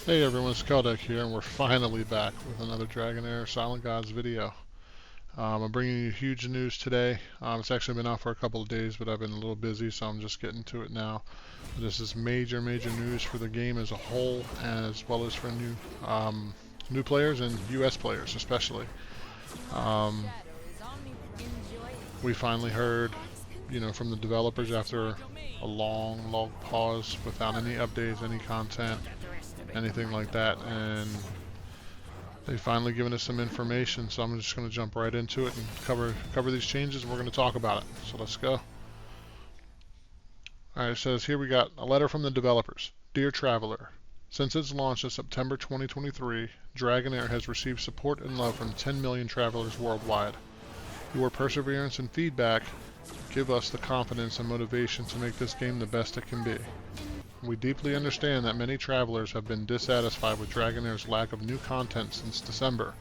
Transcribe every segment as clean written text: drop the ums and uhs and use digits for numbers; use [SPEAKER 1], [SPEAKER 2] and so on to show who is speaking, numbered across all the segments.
[SPEAKER 1] Hey everyone, it's Keldek here, and we're finally back with another Dragonheir Silent Gods video. I'm bringing you huge news today. It's actually been out for a couple of days, but I've been a little busy, so I'm just getting to it now. This is major news for the game as a whole, as well as for new players and US players especially. We finally heard, from the developers after a long pause without any updates, any content, anything like that, and they've finally given us some information, so I'm just going to jump right into it and cover these changes, and we're going to talk about it. So let's go. Alright, it says here we got a letter from the developers. Dear Traveler, since its launch in September 2023, Dragonheir has received support and love from 10 million travelers worldwide. Your perseverance and feedback give us the confidence and motivation to make this game the best it can be. We deeply understand that many travelers have been dissatisfied with Dragonheir's lack of new content since December.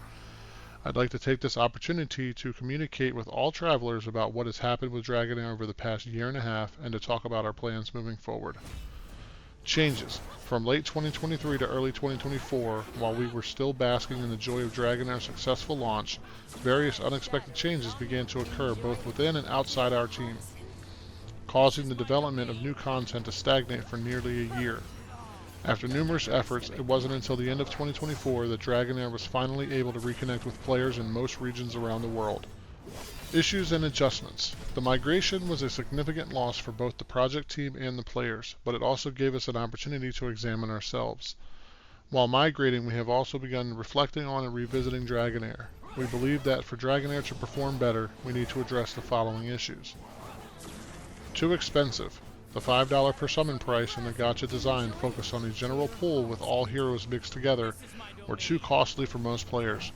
[SPEAKER 1] I'd like to take this opportunity to communicate with all travelers about what has happened with Dragonheir over the past year and a half, and to talk about our plans moving forward. Changes. From late 2023 to early 2024, while we were still basking in the joy of Dragonheir's successful launch, various unexpected changes began to occur both within and outside our team, causing the development of new content to stagnate for nearly a year. After numerous efforts, it wasn't until the end of 2024 that Dragonheir was finally able to reconnect with players in most regions around the world. Issues and adjustments. The migration was a significant loss for both the project team and the players, but it also gave us an opportunity to examine ourselves. While migrating, we have also begun reflecting on and revisiting Dragonheir. We believe that for Dragonheir to perform better, we need to address the following issues. Too expensive. The $5 per summon price and the gacha design focused on a general pool with all heroes mixed together were too costly for most players.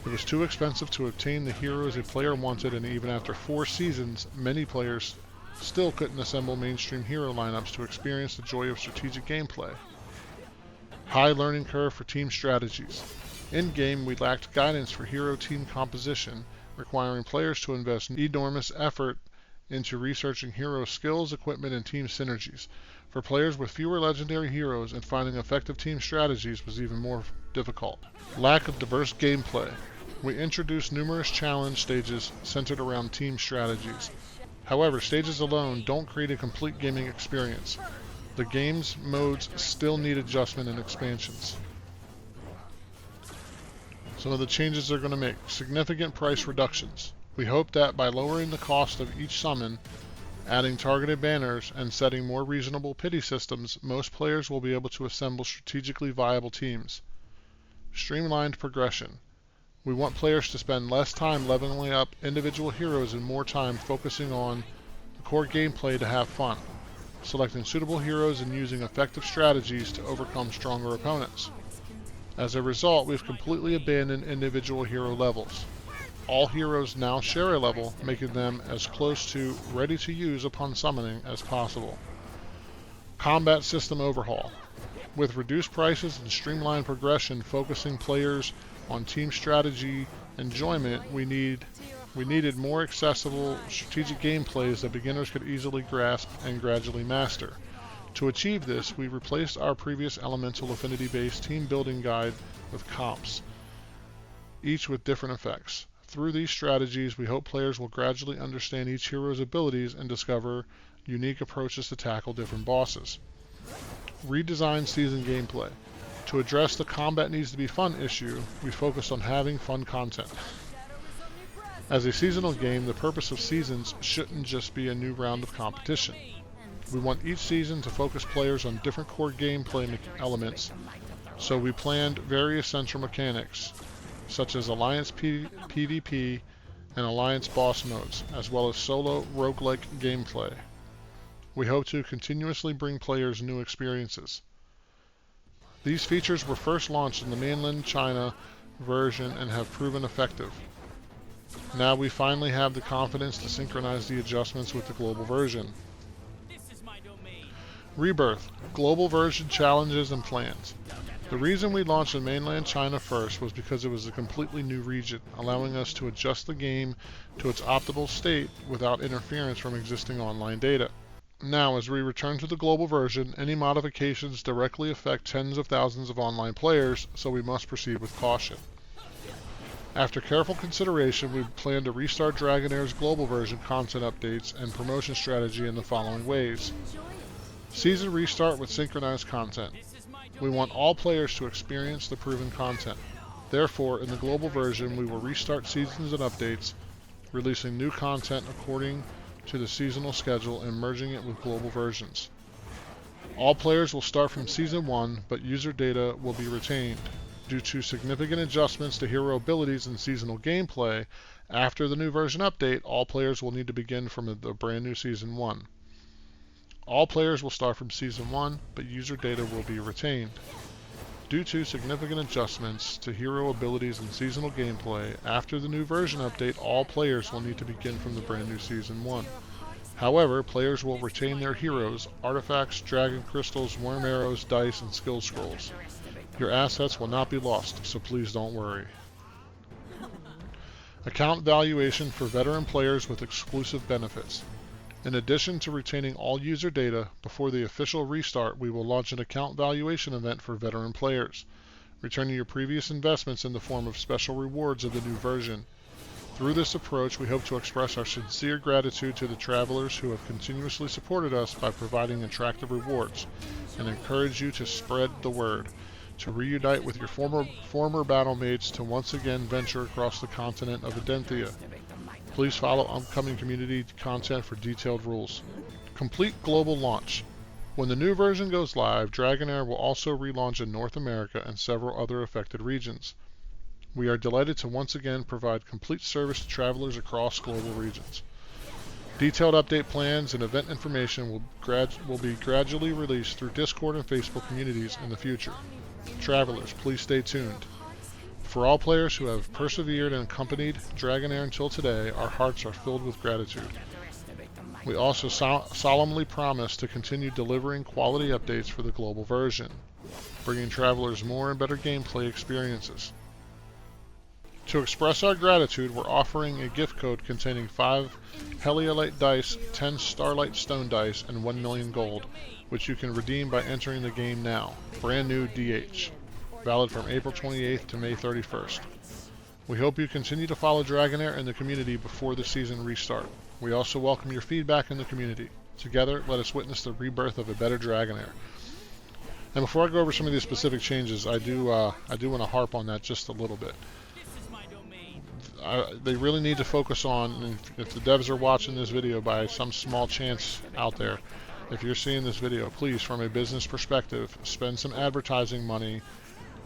[SPEAKER 1] It was too expensive to obtain the heroes a player wanted, and even after 4 seasons, many players still couldn't assemble mainstream hero lineups to experience the joy of strategic gameplay. High learning curve for team strategies. In-game, we lacked guidance for hero team composition, requiring players to invest enormous effort into researching hero skills, equipment, and team synergies. For players with fewer legendary heroes, and finding effective team strategies was even more difficult. Lack of diverse gameplay. We introduced numerous challenge stages centered around team strategies. However, stages alone don't create a complete gaming experience. The game's modes still need adjustment and expansions. Some of the changes they're going to make. Significant price reductions. We hope that by lowering the cost of each summon, adding targeted banners, and setting more reasonable pity systems, most players will be able to assemble strategically viable teams. Streamlined progression. We want players to spend less time leveling up individual heroes and more time focusing on the core gameplay to have fun, selecting suitable heroes and using effective strategies to overcome stronger opponents. As a result, we've completely abandoned individual hero levels. All heroes now share a level, making them as close to ready to use upon summoning as possible. Combat system overhaul. With reduced prices and streamlined progression focusing players on team strategy enjoyment, we needed more accessible strategic gameplays that beginners could easily grasp and gradually master. To achieve this, we replaced our previous elemental affinity-based team building guide with comps, each with different effects. Through these strategies, we hope players will gradually understand each hero's abilities and discover unique approaches to tackle different bosses. Redesigned season gameplay. To address the combat needs to be fun issue, we focused on having fun content. As a seasonal game, the purpose of seasons shouldn't just be a new round of competition. We want each season to focus players on different core gameplay elements, so we planned various central mechanics, such as Alliance PvP and Alliance boss modes, as well as solo roguelike gameplay. We hope to continuously bring players new experiences. These features were first launched in the mainland China version and have proven effective. Now we finally have the confidence to synchronize the adjustments with the global version. Rebirth, global version challenges and plans. The reason we launched in mainland China first was because it was a completely new region, allowing us to adjust the game to its optimal state without interference from existing online data. Now, as we return to the global version, any modifications directly affect tens of thousands of online players, so we must proceed with caution. After careful consideration, we plan to restart Dragonheir's global version content updates and promotion strategy in the following ways. Season restart with synchronized content. We want all players to experience the proven content. Therefore, in the global version, we will restart seasons and updates, releasing new content according to the seasonal schedule and merging it with global versions. All players will start from Season 1, but user data will be retained. Due to significant adjustments to hero abilities and seasonal gameplay, after the new version update, all players will need to begin from the brand new Season 1. All players will start from Season 1, but user data will be retained. Due to significant adjustments to hero abilities and seasonal gameplay, after the new version update, all players will need to begin from the brand new Season 1. However, players will retain their heroes, artifacts, dragon crystals, worm arrows, dice, and skill scrolls. Your assets will not be lost, so please don't worry. Account valuation for veteran players with exclusive benefits. In addition to retaining all user data, before the official restart, we will launch an account valuation event for veteran players, returning your previous investments in the form of special rewards of the new version. Through this approach, we hope to express our sincere gratitude to the travelers who have continuously supported us by providing attractive rewards, and encourage you to spread the word, to reunite with your former battlemates to once again venture across the continent of Adenthia. Please follow upcoming community content for detailed rules. Complete global launch. When the new version goes live, Dragonheir will also relaunch in North America and several other affected regions. We are delighted to once again provide complete service to travelers across global regions. Detailed update plans and event information will be gradually released through Discord and Facebook communities in the future. Travelers, please stay tuned. For all players who have persevered and accompanied Dragonheir until today, our hearts are filled with gratitude. We also solemnly promise to continue delivering quality updates for the global version, bringing travelers more and better gameplay experiences. To express our gratitude, we're offering a gift code containing 5 Heliolite Dice, 10 Starlight Stone Dice, and 1 million gold, which you can redeem by entering the game now. Brand new DH. Valid from April 28th to May 31st. We hope you continue to follow Dragonheir and the community before the season restart. We also welcome your feedback in the community. Together, let us witness the rebirth of a better Dragonheir. And before I go over some of these specific changes, I do want to harp on that just a little bit. They really need to focus on, if the devs are watching this video by some small chance out there, if you're seeing this video, please, from a business perspective, spend some advertising money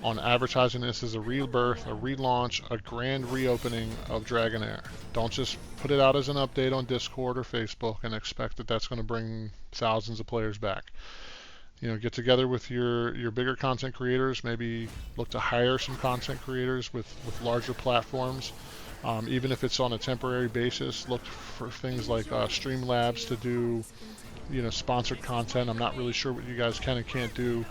[SPEAKER 1] on advertising this as a rebirth, a relaunch, a grand reopening of Dragonheir. Don't just put it out as an update on Discord or Facebook and expect that that's going to bring thousands of players back. You know, get together with your bigger content creators, maybe look to hire some content creators with larger platforms. Even if it's on a temporary basis, look for things like Streamlabs to do, you know, sponsored content. I'm not really sure what you guys can and can't do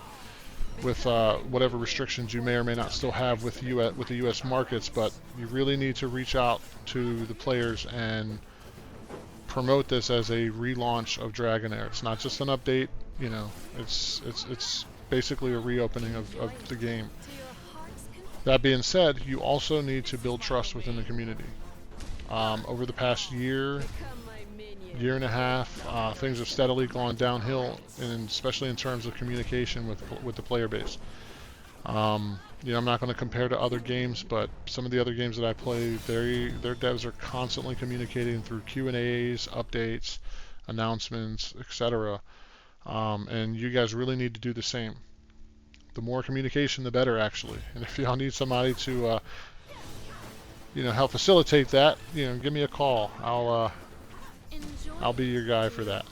[SPEAKER 1] with whatever restrictions you may or may not still have with the U.S. markets, but you really need to reach out to the players and promote this as a relaunch of Dragonheir. It's not just an update, you know, it's basically a reopening of the game. That being said, you also need to build trust within the community. Over the past year and a half, things have steadily gone downhill, and especially in terms of communication with the player base. You know, I'm not going to compare to other games, but some of the other games that I play, their devs are constantly communicating through Q&As, updates, announcements, etc. And you guys really need to do the same. The more communication, the better, actually. And if y'all need somebody to, you know, help facilitate that, you know, give me a call. I'll be your guy for that.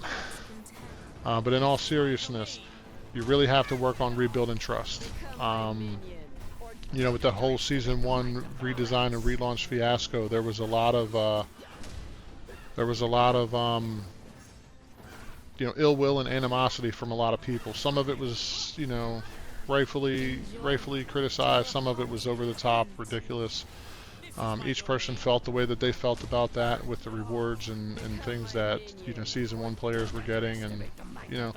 [SPEAKER 1] But in all seriousness, you really have to work on rebuilding trust. You know, with that whole Season 1 redesign and relaunch fiasco, there was a lot of you know, ill will and animosity from a lot of people. Some of it was, you know, rightfully criticized. Some of it was over the top, ridiculous. Each person felt the way that they felt about that with the rewards and things that, you know, Season 1 players were getting. And, you know,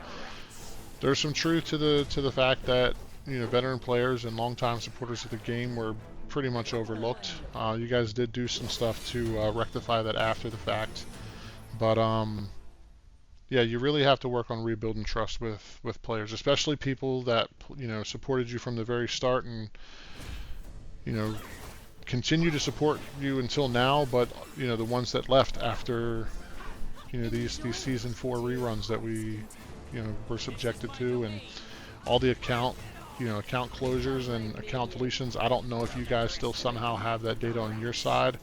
[SPEAKER 1] there's some truth to the fact that, you know, veteran players and longtime supporters of the game were pretty much overlooked. You guys did do some stuff to rectify that after the fact, but yeah, you really have to work on rebuilding trust with players, especially people that, you know, supported you from the very start and, you know, continue to support you until now, but, you know, the ones that left after, you know, these Season 4 reruns that we, you know, were subjected to, and all the account closures and account deletions. I don't know if you guys still somehow have that data on your side,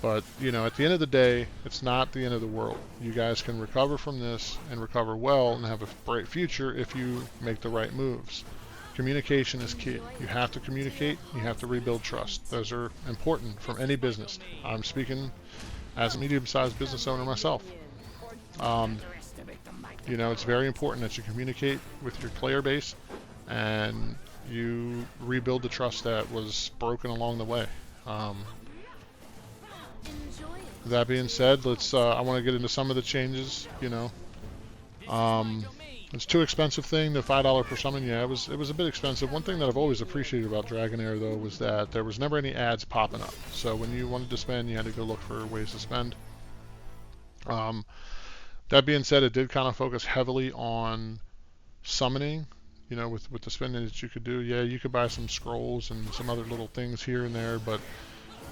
[SPEAKER 1] but, you know, at the end of the day, it's not the end of the world. You guys can recover from this and recover well and have a bright future if you make the right moves. Communication is key. You have to communicate. You have to rebuild trust. Those are important from any business. I'm speaking as a medium-sized business owner myself. You know, it's very important that you communicate with your player base and you rebuild the trust that was broken along the way. That being said, I want to get into some of the changes. You know, it's too expensive thing, the $5 per summon. Yeah, it was a bit expensive. One thing that I've always appreciated about Dragonheir, though, was that there was never any ads popping up. So when you wanted to spend, you had to go look for ways to spend. That being said, it did kind of focus heavily on summoning. You know, with the spending that you could do. Yeah, you could buy some scrolls and some other little things here and there, but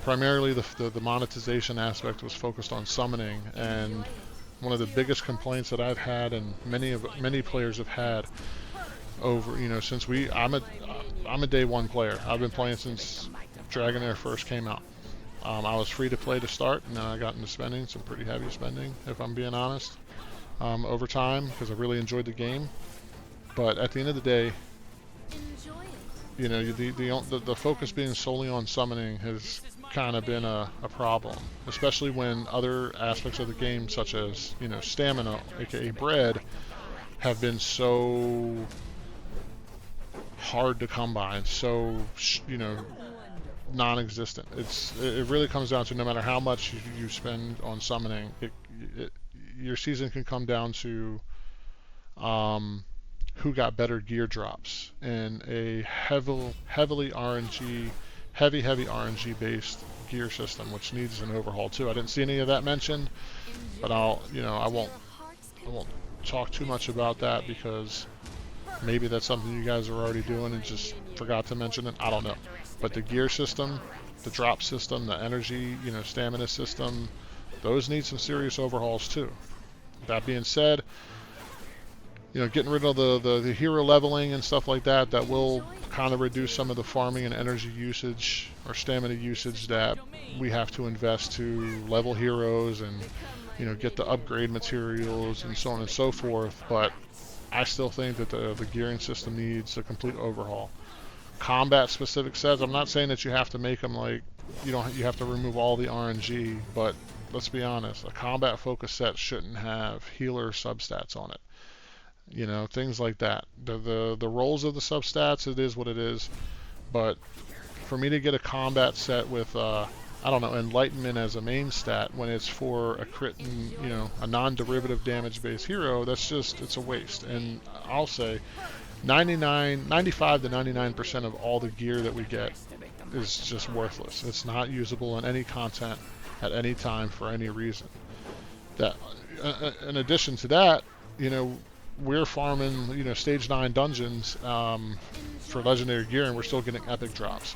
[SPEAKER 1] primarily the monetization aspect was focused on summoning. And one of the biggest complaints that I've had, and many players have had over, you know, since I'm a day one player. I've been playing since Dragonheir first came out. I was free to play to start, and then I got into spending, some pretty heavy spending, if I'm being honest, over time, because I really enjoyed the game. But at the end of the day, you know, the focus being solely on summoning has kind of been a problem, especially when other aspects of the game, such as, you know, stamina, aka bread, have been so hard to come by and so, you know, non-existent. It really comes down to, no matter how much you spend on summoning, your season can come down to who got better gear drops in a heavy RNG based gear system, which needs an overhaul too. I didn't see any of that mentioned, but I won't talk too much about that, because maybe that's something you guys are already doing and just forgot to mention it. I don't know. But the gear system, the drop system, the energy, you know, stamina system, those need some serious overhauls too. That being said, you know, getting rid of the hero leveling and stuff like that, that will kind of reduce some of the farming and energy usage or stamina usage that we have to invest to level heroes and, you know, get the upgrade materials and so on and so forth. But I still think that the gearing system needs a complete overhaul. Combat specific sets, I'm not saying that you have to make them like, you have to remove all the RNG, but let's be honest, a combat focused set shouldn't have healer substats on it. You know, things like that. The roles of the substats, it is what it is. But for me to get a combat set with I don't know, enlightenment as a main stat when it's for a crit and, you know, a non-derivative damage based hero, it's a waste. And I'll say 95 to 99% of all the gear that we get is just worthless. It's not usable in any content at any time for any reason. That in addition to that, you know, we're farming, you know, stage 9 dungeons for legendary gear, and we're still getting epic drops.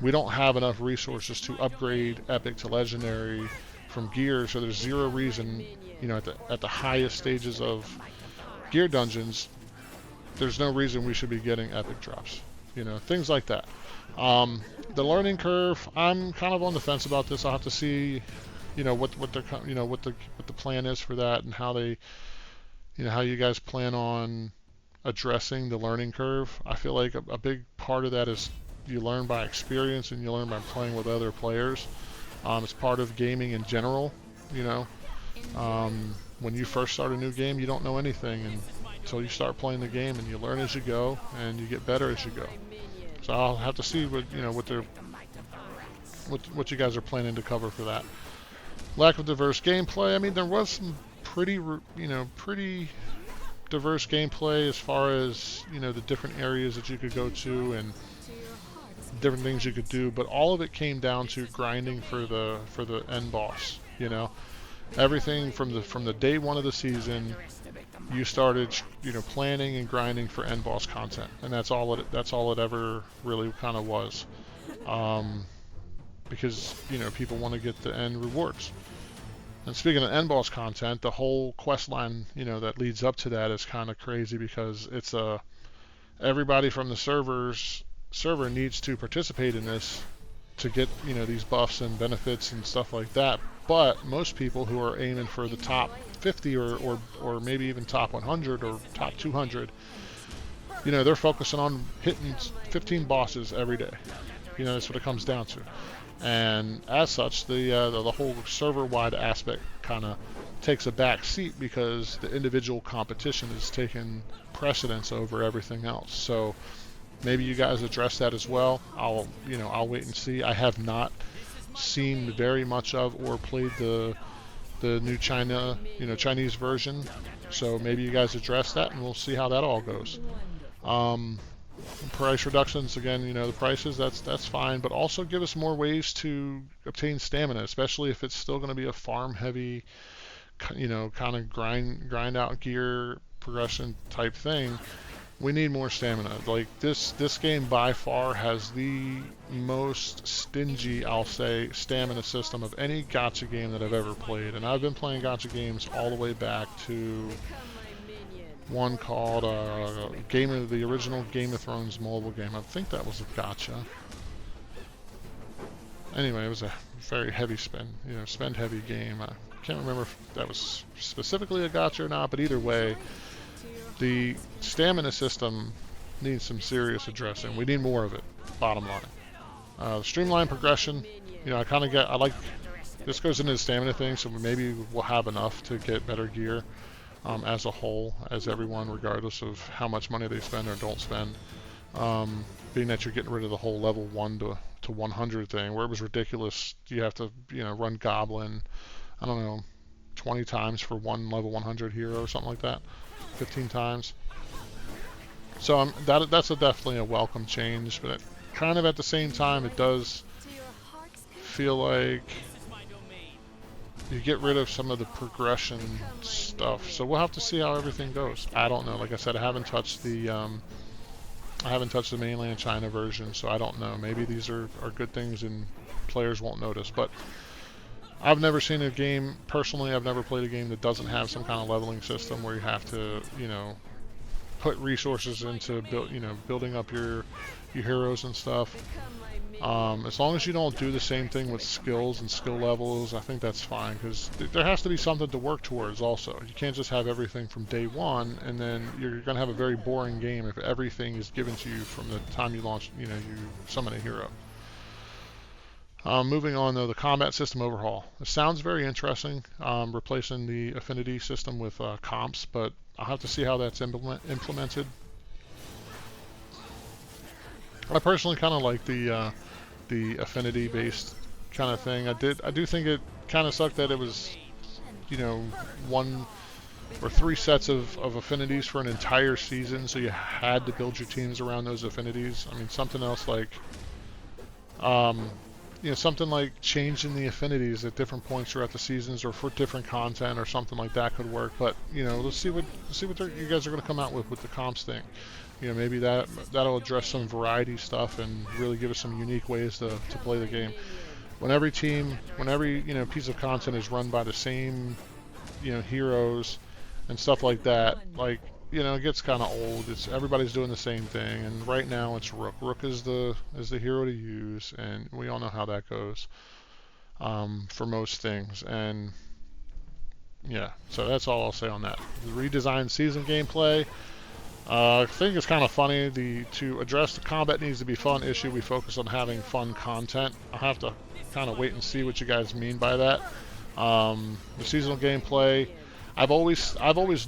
[SPEAKER 1] We don't have enough resources to upgrade epic to legendary from gear, so there's zero reason, you know, at the highest stages of gear dungeons, there's no reason we should be getting epic drops. You know, things like that. The learning curve, I'm kind of on the fence about this. I'll have to see, you know, what the plan is for that, and how they, you know, how you guys plan on addressing the learning curve. I feel like a big part of that is you learn by experience and you learn by playing with other players. It's part of gaming in general, you know. When you first start a new game, you don't know anything until you start playing the game, and you learn as you go and you get better as you go. So I'll have to see what what you guys are planning to cover for that. Lack of diverse gameplay. I mean, there was some pretty diverse gameplay as far as, you know, the different areas that you could go to and different things you could do, but all of it came down to grinding for the end boss. You know, everything from the day one of the season, you started, you know, planning and grinding for end boss content, and that's all it ever really kind of was, because, you know, people want to get the end rewards. And speaking of end boss content, the whole quest line, you know, that leads up to that is kind of crazy, because it's everybody from the server needs to participate in this to get, you know, these buffs and benefits and stuff like that. But most people who are aiming for the top 50 or maybe even top 100 or top 200, you know, they're focusing on hitting 15 bosses every day. You know, that's what it comes down to. And as such, the whole server-wide aspect kind of takes a back seat, because the individual competition is taking precedence over everything else. So maybe you guys address that as well. I'll wait and see. I have not seen very much of or played the new Chinese version. So maybe you guys address that, and we'll see how that all goes. Price reductions, again, you know, the prices, that's fine, but also give us more ways to obtain stamina, especially if it's still going to be a farm heavy, you know, kind of grind out gear progression type thing. We need more stamina. Like, this game by far has the most stingy, I'll say, stamina system of any gacha game that I've ever played. And I've been playing gacha games all the way back to one called the original Game of Thrones mobile game. I think that was a gacha. Anyway, it was a very heavy spend heavy game. I can't remember if that was specifically a gacha or not, but either way, the stamina system needs some serious addressing. We need more of it, bottom line. Streamlined progression, you know, I like, this goes into the stamina thing, so maybe we'll have enough to get better gear. As a whole, as everyone, regardless of how much money they spend or don't spend. Being that you're getting rid of the whole level 1 to 100 thing, where it was ridiculous. You have to, you know, run Goblin, I don't know, 20 times for one level 100 hero or something like that, 15 times. So that's definitely a welcome change, but kind of at the same time, it does feel like you get rid of some of the progression stuff. So we'll have to see how everything goes. I don't know. Like I said, I haven't touched the mainland China version, so I don't know. Maybe these are good things and players won't notice. But I've never seen a game, personally, I've never played a game that doesn't have some kind of leveling system where you have to, you know, put resources into building up your heroes and stuff. As long as you don't do the same thing with skills and skill levels, I think that's fine, because there has to be something to work towards also. You can't just have everything from day one, and then you're going to have a very boring game if everything is given to you from the time you launch, you summon a hero. Moving on, though, the combat system overhaul. It sounds very interesting, replacing the affinity system with comps, but I'll have to see how that's implemented. I personally kind of like the affinity-based kind of thing. I do think it kind of sucked that it was, you know, 1 or 3 sets of affinities for an entire season, so you had to build your teams around those affinities. I mean, something else like, something like changing the affinities at different points throughout the seasons or for different content or something like that could work. But, you know, let's see what you guys are going to come out with the comps thing. You know, maybe that'll address some variety stuff and really give us some unique ways to play the game. When every piece of content is run by the same, heroes and stuff like that, like, it gets kind of old. Everybody's doing the same thing, and right now it's Rook. Rook is the hero to use, and we all know how that goes for most things. And yeah, so that's all I'll say on that. The redesigned season gameplay. I think it's kind of funny. To address the combat needs to be fun issue, we focus on having fun content. I'll have to kind of wait and see what you guys mean by that. The seasonal gameplay, I've always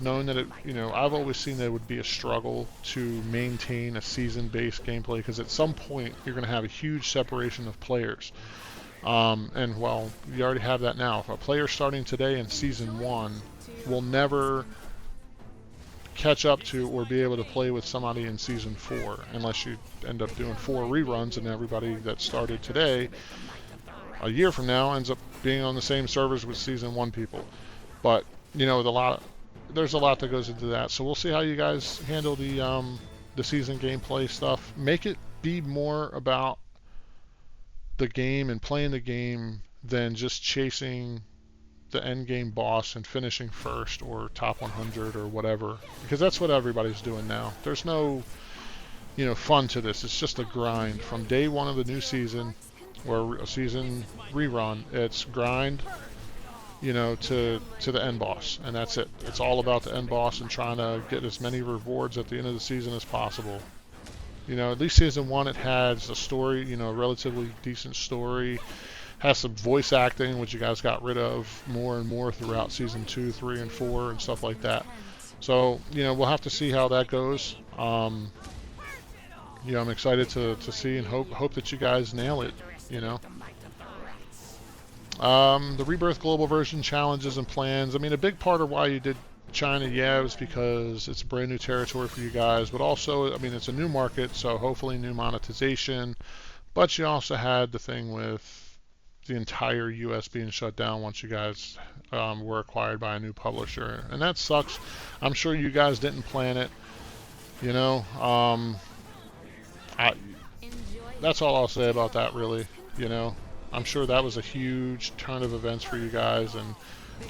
[SPEAKER 1] known that I've always seen that it would be a struggle to maintain a season-based gameplay, because at some point you're going to have a huge separation of players. And well, you already have that now. If a player starting today in Season 1 will never catch up to or be able to play with somebody in Season 4 unless you end up doing 4 reruns, and everybody that started today a year from now ends up being on the same servers with Season 1 people. But, you know, there's a lot that goes into that. So we'll see how you guys handle the season gameplay stuff. Make it be more about the game and playing the game than just chasing the end game boss and finishing first or top 100 or whatever, because that's what everybody's doing now. There's no, you know, fun to this. It's just a grind from day one of the new season or a season rerun. It's grind, you know, to the end boss, and that's it. It's all about the end boss and trying to get as many rewards at the end of the season as possible. You know, at least Season 1, it has a story, you know, a relatively decent story. Has some voice acting, which you guys got rid of more and more throughout Season 2, 3, and 4 and stuff like that. So, you know, we'll have to see how that goes. You know, I'm excited to see and hope that you guys nail it, you know. The Rebirth Global Version challenges and plans. I mean, a big part of why you did China, yeah, it was because it's a brand new territory for you guys, but also, I mean, it's a new market, so hopefully new monetization. But you also had the thing with the entire US being shut down once you guys were acquired by a new publisher, and that sucks. I'm sure you guys didn't plan it, you know. That's all I'll say about that, really. You know, I'm sure that was a huge turn of events for you guys, and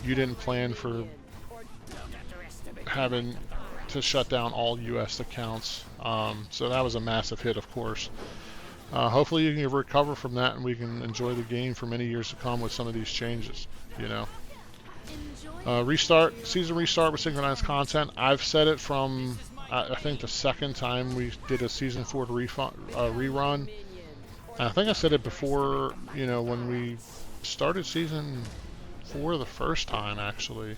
[SPEAKER 1] you didn't plan for having to shut down all US accounts. So that was a massive hit, of course. Hopefully you can recover from that and we can enjoy the game for many years to come with some of these changes, you know. Season restart with synchronized content. I've said it from, I think, the second time we did a Season 4 rerun. And I think I said it before, you know, when we started Season 4 the first time, actually.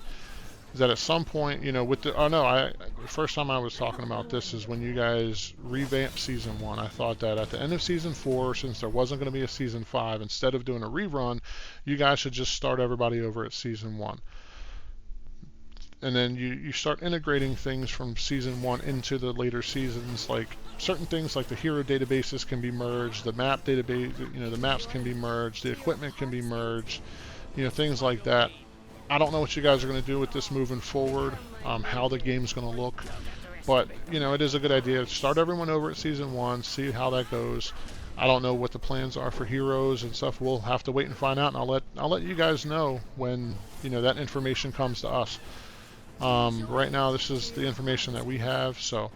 [SPEAKER 1] Is that at some point, you know, with the, the first time I was talking about this is when you guys revamped Season 1. I thought that at the end of Season 4, since there wasn't going to be a Season 5, instead of doing a rerun, you guys should just start everybody over at Season 1. And then you start integrating things from Season 1 into the later seasons, like certain things like the hero databases can be merged, the map database, you know, the maps can be merged, the equipment can be merged, you know, things like that. I don't know what you guys are going to do with this moving forward, how the game's going to look, but, you know, it is a good idea. Start everyone over at Season 1, see how that goes. I don't know what the plans are for heroes and stuff. We'll have to wait and find out, and I'll let you guys know when, you know, that information comes to us. Right now, this is the information that we have, so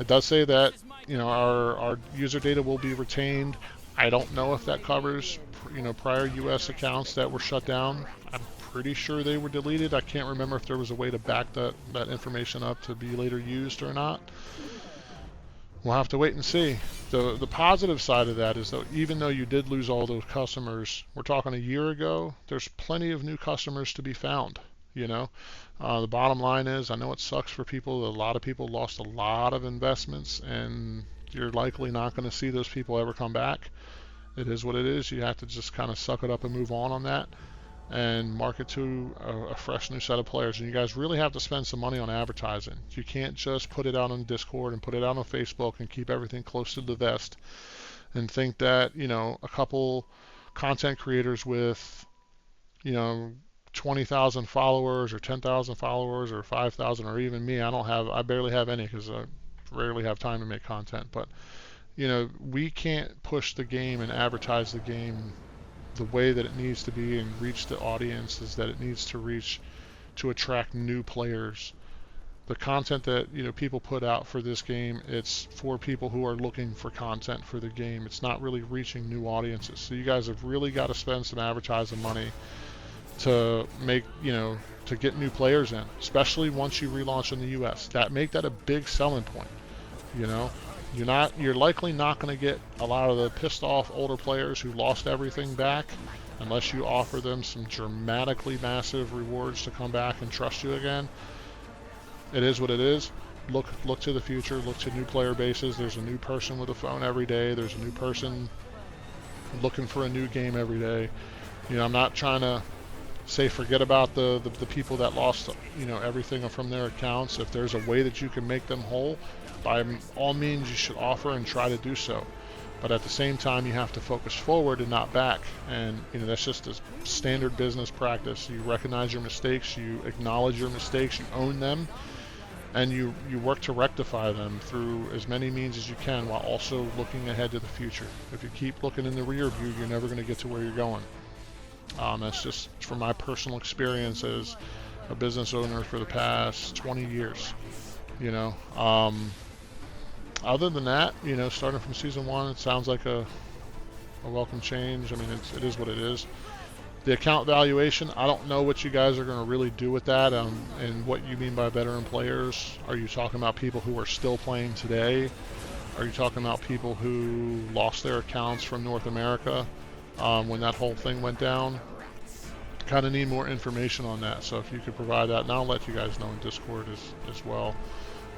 [SPEAKER 1] it does say that, you know, our user data will be retained. I don't know if that covers, you know, prior US accounts that were shut down. I'm pretty sure they were deleted. I can't remember if there was a way to back that information up to be later used or not. We'll have to wait and see. The positive side of that is that even though you did lose all those customers, we're talking a year ago, there's plenty of new customers to be found, you know. The bottom line is, I know it sucks for people. A lot of people lost a lot of investments, and you're likely not going to see those people ever come back. It is what it is. You have to just kind of suck it up and move on that and market to a fresh new set of players. And you guys really have to spend some money on advertising. You can't just put it out on Discord and put it out on Facebook and keep everything close to the vest and think that, you know, a couple content creators with, you know, 20,000 followers or 10,000 followers or 5,000 or even me, I barely have any because I rarely have time to make content, but, you know, we can't push the game and advertise the game the way that it needs to be and reach the audiences that it needs to reach to attract new players. The content that, you know, people put out for this game, it's for people who are looking for content for the game. It's not really reaching new audiences. So you guys have really got to spend some advertising money to make, you know, to get new players in, especially once you relaunch in the US. Make that a big selling point, you know. You're likely not going to get a lot of the pissed off older players who lost everything back unless you offer them some dramatically massive rewards to come back and trust you again. It is what it is. Look to the future. Look to new player bases. There's a new person with a phone every day. There's a new person looking for a new game every day. You know, I'm not trying to say forget about the people that lost, you know, everything from their accounts. If there's a way that you can make them whole, by all means you should offer and try to do so. But at the same time, you have to focus forward and not back. And you know, that's just a standard business practice. You recognize your mistakes, you acknowledge your mistakes, you own them, and you work to rectify them through as many means as you can, while also looking ahead to the future. If you keep looking in the rear view, you're never going to get to where you're going. That's just from my personal experience as a business owner for the past 20 years. You know, other than that, you know, starting from season 1, it sounds like a welcome change. I mean, it is what it is. The account valuation, I don't know what you guys are going to really do with that, and what you mean by veteran players. Are you talking about people who are still playing today? Are you talking about people who lost their accounts from North America when that whole thing went down? Kind of need more information on that, so if you could provide that, and I'll let you guys know in Discord as well.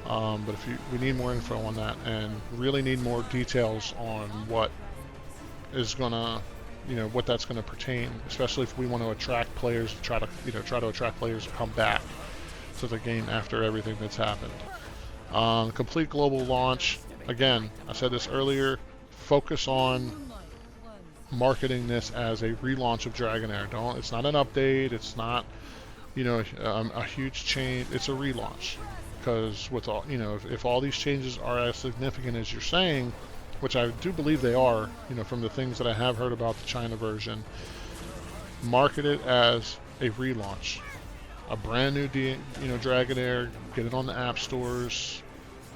[SPEAKER 1] But we need more info on that, and really need more details on what is gonna, you know, what that's gonna pertain, especially if we want to attract players, try to attract players to come back to the game after everything that's happened. Complete global launch. Again, I said this earlier. Focus on marketing this as a relaunch of Dragonheir. It's not an update. It's not, you know, a huge change. It's a relaunch. Because with all, you know, if all these changes are as significant as you're saying, which I do believe they are, you know, from the things that I have heard about the China version, market it as a relaunch, a brand new, you know, Dragonheir. Get it on the app stores,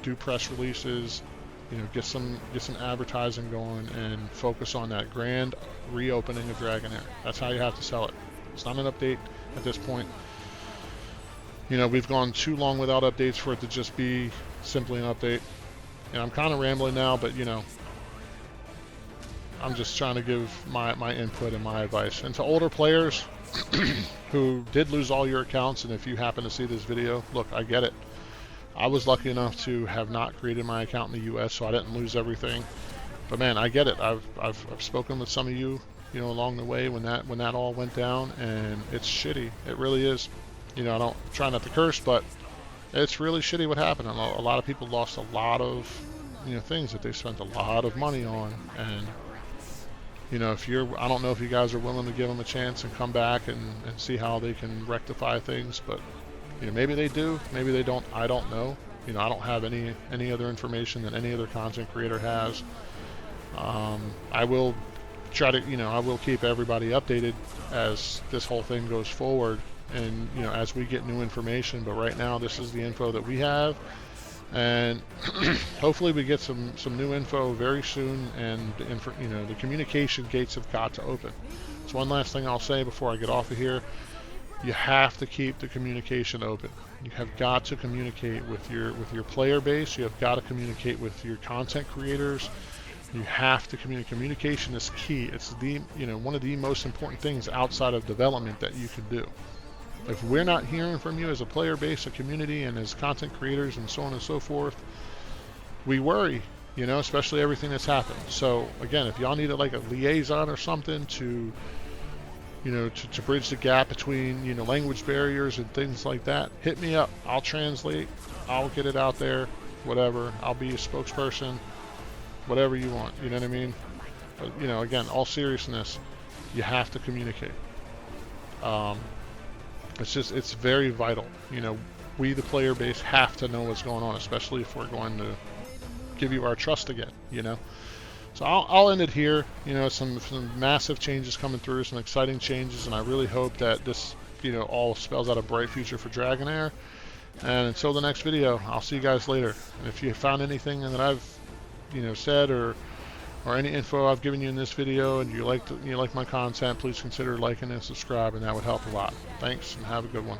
[SPEAKER 1] do press releases, you know, get some advertising going, and focus on that grand reopening of Dragonheir. That's how you have to sell it. It's not an update at this point. You know, we've gone too long without updates for it to just be simply an update. And I'm kind of rambling now, but you know, I'm just trying to give my input and my advice. And to older players who did lose all your accounts, and if you happen to see this video, look, I get it. I was lucky enough to have not created my account in the US, so I didn't lose everything. But man, I get it. I've spoken with some of you, you know, along the way when that all went down, and it's shitty. It really is. You know, I don't try not to curse, but it's really shitty what happened. A lot of people lost a lot of, you know, things that they spent a lot of money on. And you know, I don't know if you guys are willing to give them a chance and come back and see how they can rectify things, but you know, maybe they do, maybe they don't. I don't know. You know, I don't have any other information that any other content creator has. I will try to, you know, I will keep everybody updated as this whole thing goes forward, and you know, as we get new information. But right now, this is the info that we have, and hopefully we get some new info very soon. And you know, the communication gates have got to open. So one last thing I'll say before I get off of here: you have to keep the communication open. You have got to communicate with your player base. You have got to communicate with your content creators. You have to communicate. Communication is key. It's one of the most important things outside of development that you can do. If we're not hearing from you as a player base, a community, and as content creators, and so on and so forth, we worry. You know, especially everything that's happened. So again, if y'all need like a liaison or something to, you know, to bridge the gap between, you know, language barriers and things like that, hit me up. I'll translate. I'll get it out there. Whatever. I'll be a spokesperson. Whatever you want. You know what I mean? But, you know, again, all seriousness, you have to communicate. It's very vital. You know, we, the player base, have to know what's going on, especially if we're going to give you our trust again, you know? So I'll end it here. You know, some massive changes coming through, some exciting changes, and I really hope that this, you know, all spells out a bright future for Dragonheir. And until the next video, I'll see you guys later. And if you found anything that I've, you know, said or any info I've given you in this video, and you like my content, please consider liking and subscribe, and that would help a lot. Thanks, and have a good one.